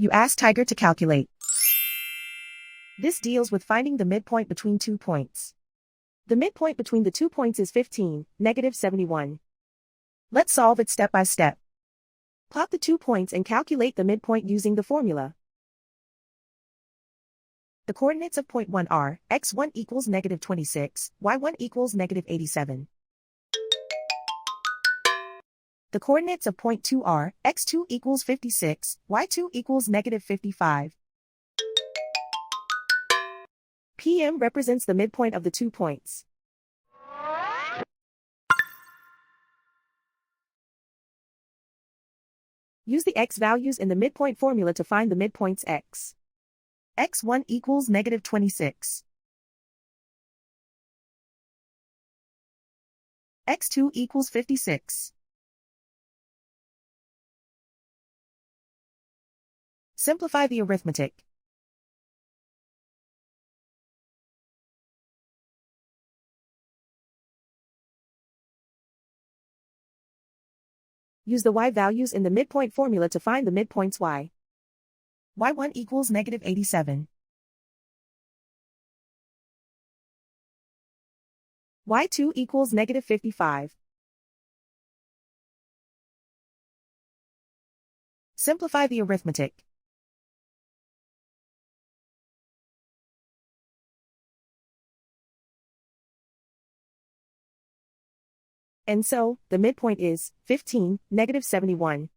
You ask Tiger to calculate. This deals with finding the midpoint between 2 points. The midpoint between the 2 points is 15, negative 71. Let's solve it step by step. Plot the 2 points and calculate the midpoint using the formula. The coordinates of point 1 are, x1 equals negative 26, y1 equals negative 87. The coordinates of point 2 are, x2 equals 56, y2 equals negative 55. PM represents the midpoint of the 2 points. Use the x values in the midpoint formula to find the midpoints x. x1 equals negative 26. x2 equals 56. Simplify the arithmetic. Use the y values in the midpoint formula to find the midpoints y. y1 equals negative 87. y2 equals negative 55. Simplify the arithmetic. And so, the midpoint is 15, negative 71.